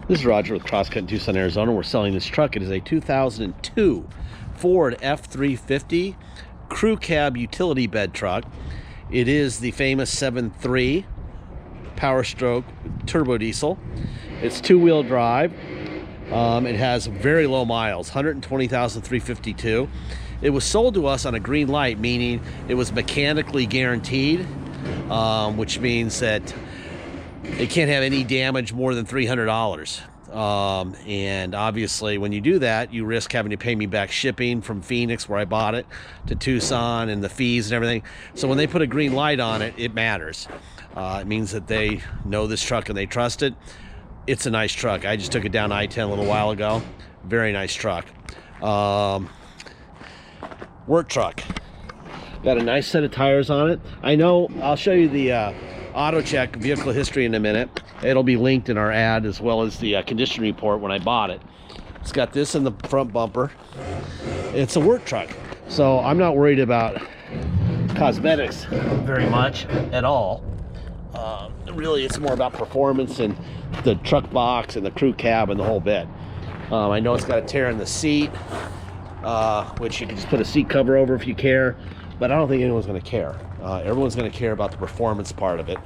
This is Roger with Crosscut in Tucson, Arizona. We're selling this truck. It is a 2002 Ford F350 crew cab utility bed truck. It is the famous 7.3 power stroke turbo diesel. It's two-wheel drive. It has very low miles, 120,352. It was sold to us on a green light, meaning it was mechanically guaranteed, which means that it can't have any damage more than $300. And obviously when you do that, you risk having to pay me back shipping from Phoenix, where I bought it, to Tucson, and the fees and everything. So when they put a green light on it, it matters. It means that they know this truck and they trust it. It's a nice truck. I just took it down I-10 a little while ago. Very nice truck. Work truck. Got a nice set of tires on it. I know, I'll show you the auto check vehicle history in a minute. It'll be linked in our ad, as well as the condition report when I bought it. It's got this in the front bumper. It's a work truck, so I'm not worried about cosmetics very much at all. Really, it's more about performance and the truck box and the crew cab and the whole bit. I know it's got a tear in the seat, which you can just put a seat cover over if you care, but I don't think anyone's going to care. Everyone's going to care about the performance part of it.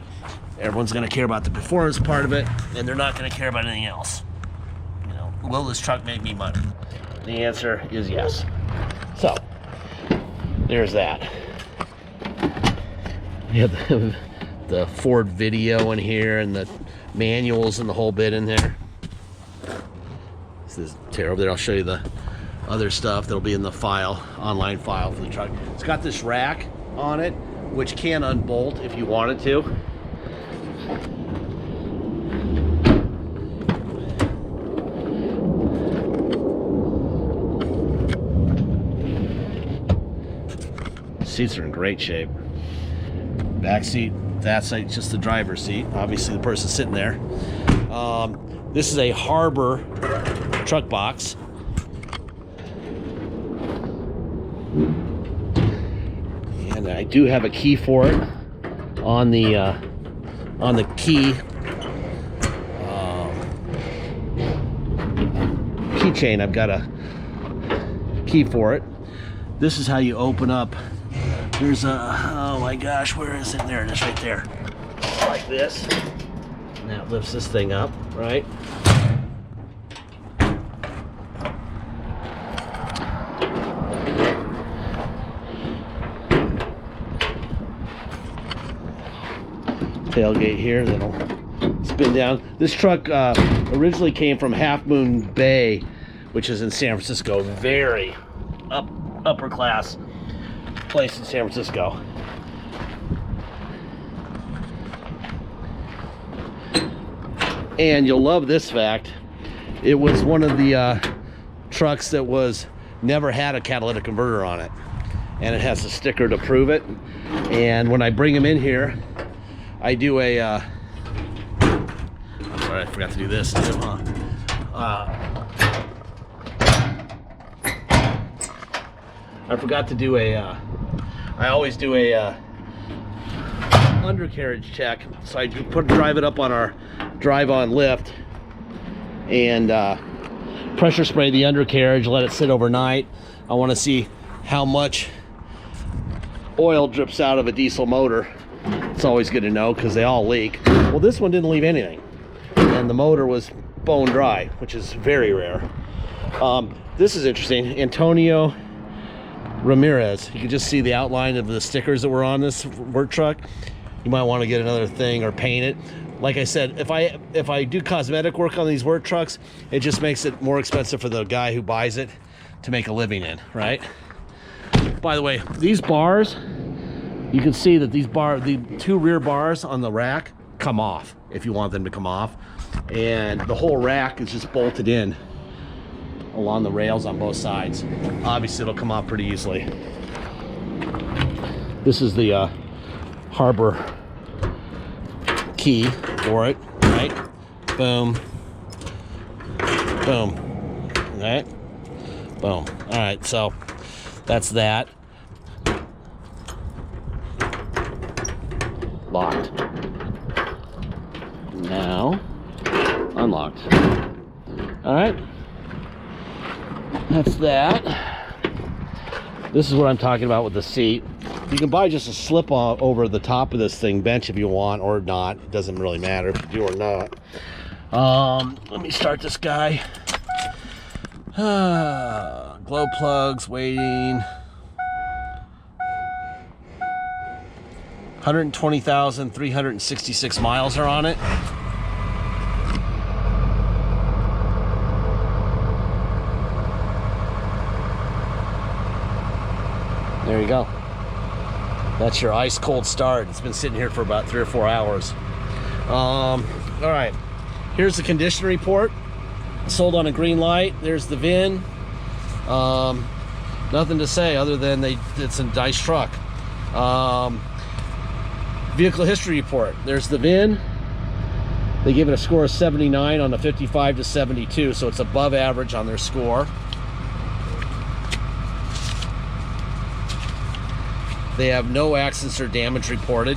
Everyone's going to care about the performance part of it, and they're not going to care about anything else. You know, will this truck make me money? The answer is yes. So, there's that. We have the Ford video in here, and the manuals and the whole bit in there. This is tear over there. I'll show you the other stuff that'll be in the file, online file for the truck. It's got this rack on it, which can unbolt if you wanted to. Seats are in great shape. Back seat, that side, just the driver's seat. Obviously the person sitting there. This is a Harbor truck box. And I do have a key for it on the key keychain. I've got a key for it. This is how you open up. There's a, oh my gosh, where is it? There it is, right there. Like this. And that lifts this thing up, right? Tailgate here that'll spin down. This truck originally came from Half Moon Bay, which is in San Francisco. Very upper class place in San Francisco. And you'll love this fact. It was one of the trucks that was never had a catalytic converter on it, and it has a sticker to prove it. And when I bring them in here, I do a I'm sorry, I forgot to do this too, huh? I forgot to do a I always do a undercarriage check. So I drive it up on our drive-on lift and pressure spray the undercarriage, let it sit overnight. I want to see how much oil drips out of a diesel motor. It's always good to know because they all leak. Well, this one didn't leave anything, and the motor was bone dry, which is very rare. This is interesting. Antonio Ramirez. You can just see the outline of the stickers that were on this work truck. You might want to get another thing or paint it. Like I said, if I do cosmetic work on these work trucks, it just makes it more expensive for the guy who buys it to make a living in, right? By the way, these bars, you can see that the two rear bars on the rack come off if you want them to come off, and the whole rack is just bolted in along the rails on both sides. Obviously it'll come off pretty easily. This is the Harbor key for it, right? Boom, boom, right? Boom. All right, so that's that. Locked. Now unlocked. All right, that's that. This is what I'm talking about with the seat. You can buy just a slip on over the top of this thing bench if you want, or not. It doesn't really matter if you do or not. Let me start this guy. Glow plugs waiting. 120,366 miles are on it. There you go. That's your ice cold start. It's been sitting here for about 3 or 4 hours. All right, here's the condition report. Sold on a green light. There's the VIN. Nothing to say other than it's a nice truck. Vehicle history report. There's the VIN. They give it a score of 79 on a 55 to 72, so it's above average on their score. They have no accidents or damage reported,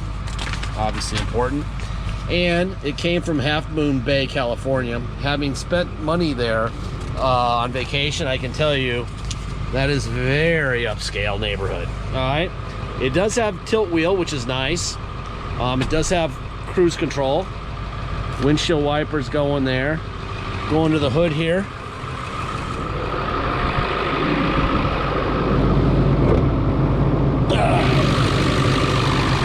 obviously important. And it came from Half Moon Bay, California. Having spent money there on vacation, I can tell you that is very upscale neighborhood. All right, it does have tilt wheel, which is nice. It does have cruise control. Windshield wipers going there. Going to the hood here.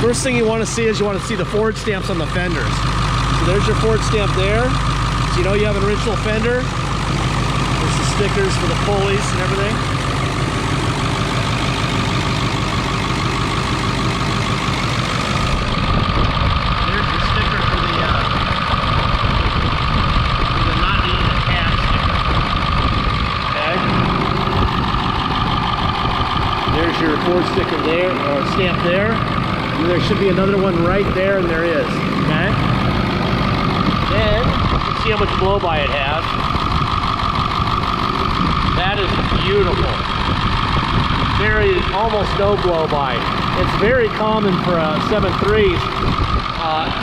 First thing you want to see is you want to see the Ford stamps on the fenders. So there's your Ford stamp there. So you know you have an original fender. There's the stickers for the pulleys and everything. There's the sticker for the not needing a tab sticker. Okay. There's your Ford sticker there, or stamp there. There should be another one right there, and there is. Okay. Then you can see how much blow by it has. That is beautiful. Very almost no blow by. It's very common for 7.3s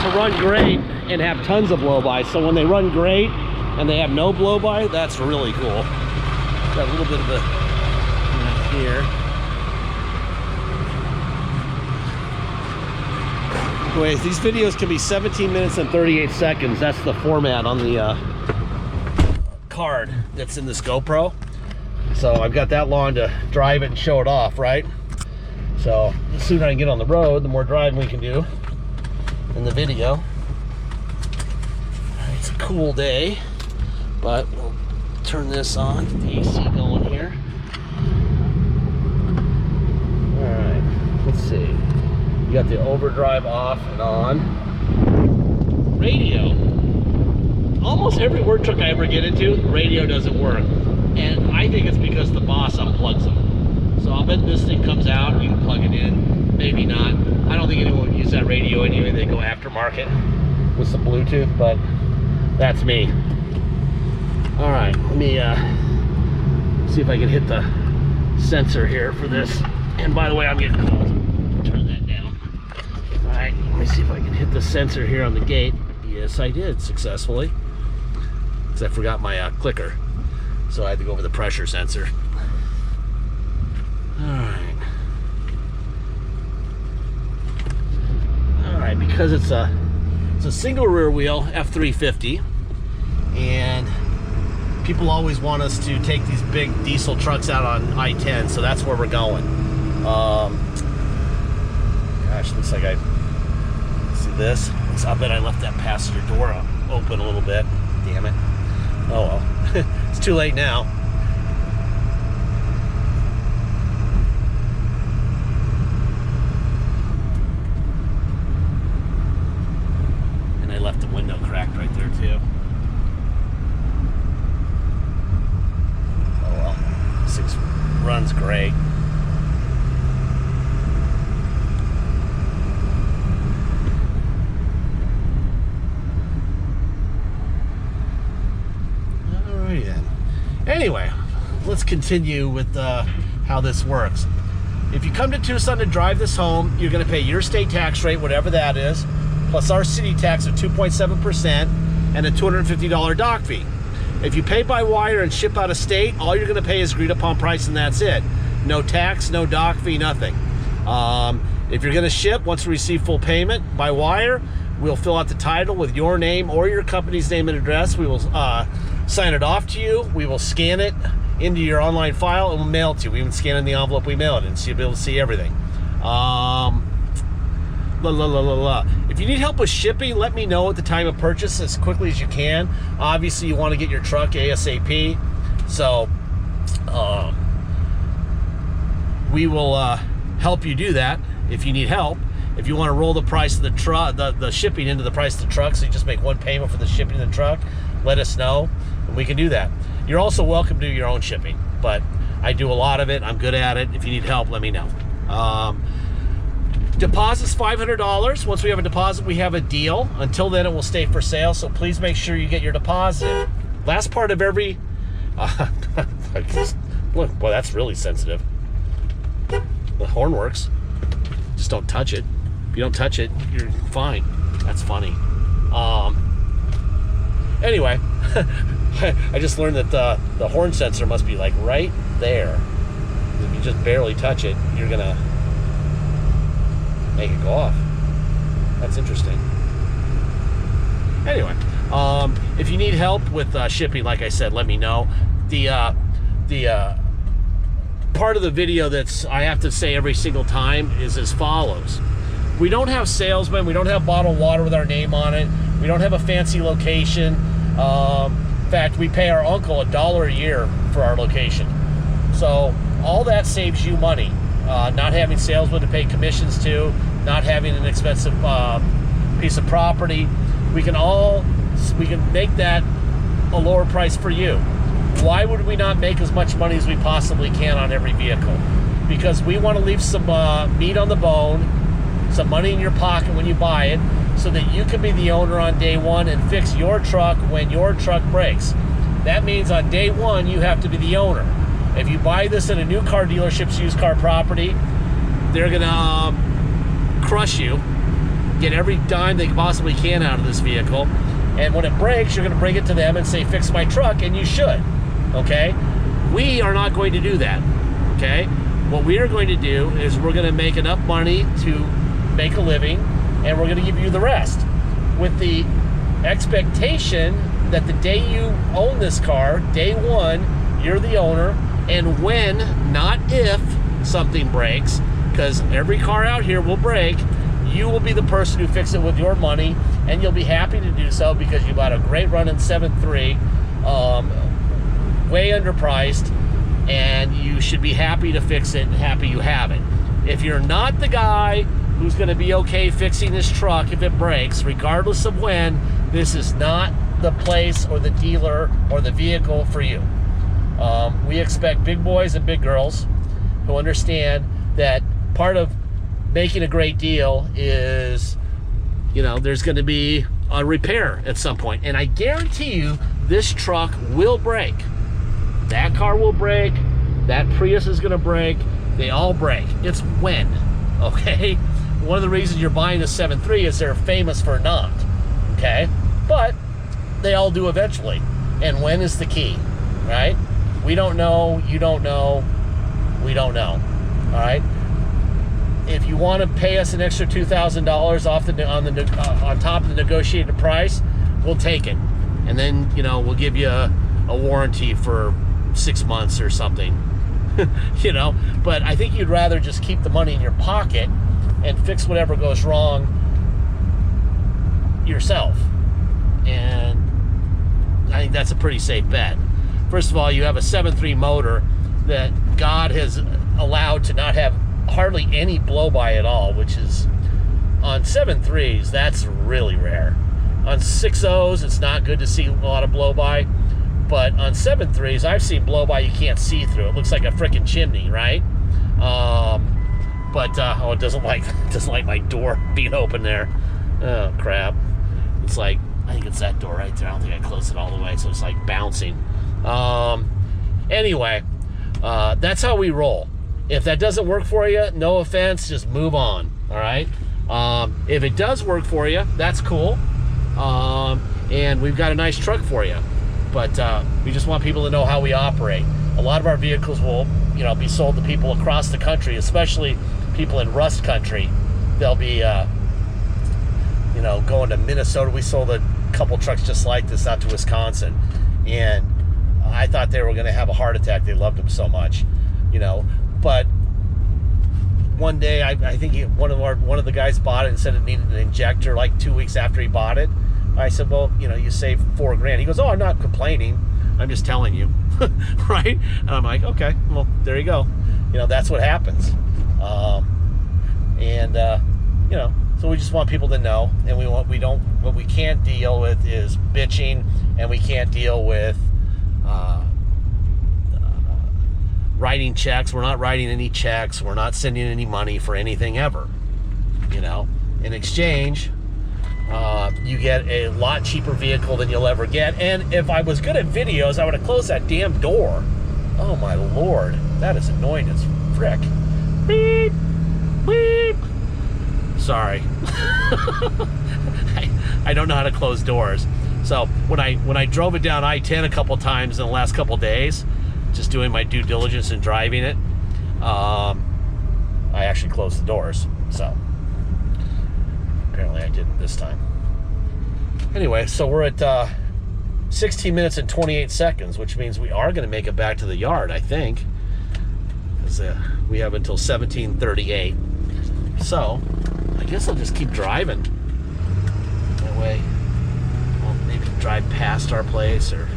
to run great and have tons of blow by. So when they run great and they have no blow by, that's really cool. Got a little bit of a here. Wait, these videos can be 17 minutes and 38 seconds. That's the format on the card that's in this GoPro. So I've got that long to drive it and show it off, right? So the sooner I can get on the road, the more driving we can do in the video. It's a cool day, but we'll turn this on, get the AC going here. All right, let's see. You got the overdrive off and on. Radio. Almost every work truck I ever get into, the radio doesn't work. And I think it's because the boss unplugs them. So I'll bet this thing comes out, you can plug it in, maybe not. I don't think anyone would use that radio anyway, they go aftermarket with some Bluetooth, but that's me. All right, let me see if I can hit the sensor here for this. And by the way, I'm getting cold. Turn that down. All right, let me see if I can hit the sensor here on the gate. Yes, I did successfully. Because I forgot my clicker. So I had to go over the pressure sensor. Alright. Alright, because it's a single rear wheel F350, and people always want us to take these big diesel trucks out on I-10, so that's where we're going. Gosh, looks like I see this. I bet I left that passenger door open a little bit. Damn it. Oh well. It's too late now. And I left the window cracked right there too. Oh well. This thing runs great. Anyway, let's continue with how this works. If you come to Tucson to drive this home, you're going to pay your state tax rate, whatever that is, plus our city tax of 2.7%. and a $250 dock fee. If you pay by wire and ship out of state, all you're going to pay is agreed upon price, and that's it. No tax, no dock fee, nothing. If you're going to ship, once we receive full payment by wire, we'll fill out the title with your name or your company's name and address. We will sign it off to you. We will scan it into your online file and we'll mail it to you. We even scan in the envelope we mail it in, so you'll be able to see everything. If you need help with shipping, let me know at the time of purchase as quickly as you can. Obviously, you want to get your truck ASAP, so we will help you do that if you need help. If you want to roll the price of the truck, the shipping into the price of the truck, so you just make one payment for the shipping of the truck, let us know, and we can do that. You're also welcome to do your own shipping, but I do a lot of it. I'm good at it. If you need help, let me know. Deposit's $500. Once we have a deposit, we have a deal. Until then, it will stay for sale, so please make sure you get your deposit. Last part of every... boy, that's really sensitive. The horn works. Just don't touch it. If you don't touch it, you're fine. That's funny. Anyway, I just learned that the horn sensor must be like right there. If you just barely touch it, you're gonna make it go off. That's interesting. Anyway, if you need help with shipping, like I said, let me know. The part of the video that's I have to say every single time is as follows. We don't have salesmen. We don't have bottled water with our name on it. We don't have a fancy location. In fact, we pay our uncle $1 a year for our location. So all that saves you money. Not having salesmen to pay commissions to, not having an expensive piece of property. We can make that a lower price for you. Why would we not make as much money as we possibly can on every vehicle? Because we want to leave some meat on the bone, some money in your pocket when you buy it, so that you can be the owner on day one and fix your truck when your truck breaks. That means on day one, you have to be the owner. If you buy this at a new car dealership's used car property, they're gonna crush you, get every dime they possibly can out of this vehicle, and when it breaks, you're gonna bring it to them and say, fix my truck, and you should, okay? We are not going to do that, okay? What we are going to do is we're gonna make enough money to make a living, and we're gonna give you the rest, with the expectation that the day you own this car, day one, you're the owner, and when, not if, something breaks, because every car out here will break, you will be the person who fixes it with your money, and you'll be happy to do so because you bought a great running 7.3, way underpriced, and you should be happy to fix it and happy you have it. If you're not the guy who's going to be okay fixing this truck if it breaks, regardless of when, this is not the place or the dealer or the vehicle for you. We expect big boys and big girls who understand that part of making a great deal is, you know, there's going to be a repair at some point. And I guarantee you this truck will break. That car will break. That Prius is going to break. They all break. It's when, okay? One of the reasons you're buying a 7.3 is they're famous for not, okay? But they all do eventually. And when is the key, right? We don't know, you don't know, we don't know, all right? If you want to pay us an extra $2,000 off on top of the negotiated price, we'll take it. And then, you know, we'll give you a warranty for 6 months or something, you know? But I think you'd rather just keep the money in your pocket and fix whatever goes wrong yourself. And I think that's a pretty safe bet. First of all, you have a 7.3 motor that God has allowed to not have hardly any blow-by at all, which is, on 7.3s, that's really rare. On 6.0s, it's not good to see a lot of blow-by, but on 7.3s, I've seen blow-by you can't see through. It looks like a freaking chimney, right? Oh, it doesn't like my door being open there. Oh, crap. It's like, I think it's that door right there. I don't think I closed it all the way, so it's like bouncing. Anyway, that's how we roll. If that doesn't work for you, no offense, just move on, all right? If it does work for you, that's cool. and we've got a nice truck for you. But we just want people to know how we operate. A lot of our vehicles will, you know, be sold to people across the country, especially people in rust country. They'll be, you know, going to Minnesota. We sold a couple trucks just like this out to Wisconsin, and I thought they were going to have a heart attack. They loved them so much, you know. But one day, I think one of the guys bought it and said it needed an injector like 2 weeks after he bought it. I said, well, you know, you saved $4 grand. He goes, oh, I'm not complaining. I'm just telling you, right? And I'm like, okay, well, there you go. You know, that's what happens. You know, so we just want people to know, and what we can't deal with is bitching, and we can't deal with writing checks. We're not writing any checks. We're not sending any money for anything ever. You know, in exchange, you get a lot cheaper vehicle than you'll ever get. And if I was good at videos, I would have closed that damn door. Oh my Lord, that is annoying as frick. Beep, beep. Sorry. I don't know how to close doors. So when I drove it down I-10 a couple times in the last couple days, just doing my due diligence and driving it, I actually closed the doors. So apparently I didn't this time. Anyway, so we're at 16 minutes and 28 seconds, which means we are going to make it back to the yard, I think. Because we have until 17:38. So I guess I'll just keep driving. That way, I'll maybe drive past our place or...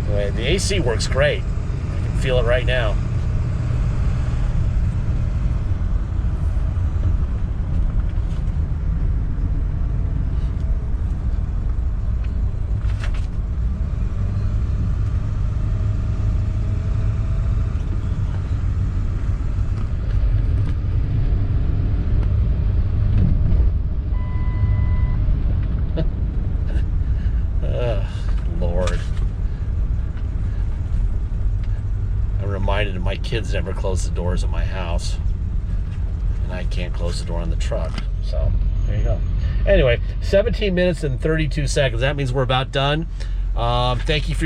Anyway, the AC works great. I can feel it right now. Lord. I'm reminded of my kids never close the doors of my house. And I can't close the door on the truck. So, there you go. Anyway, 17 minutes and 32 seconds. That means we're about done. Thank you for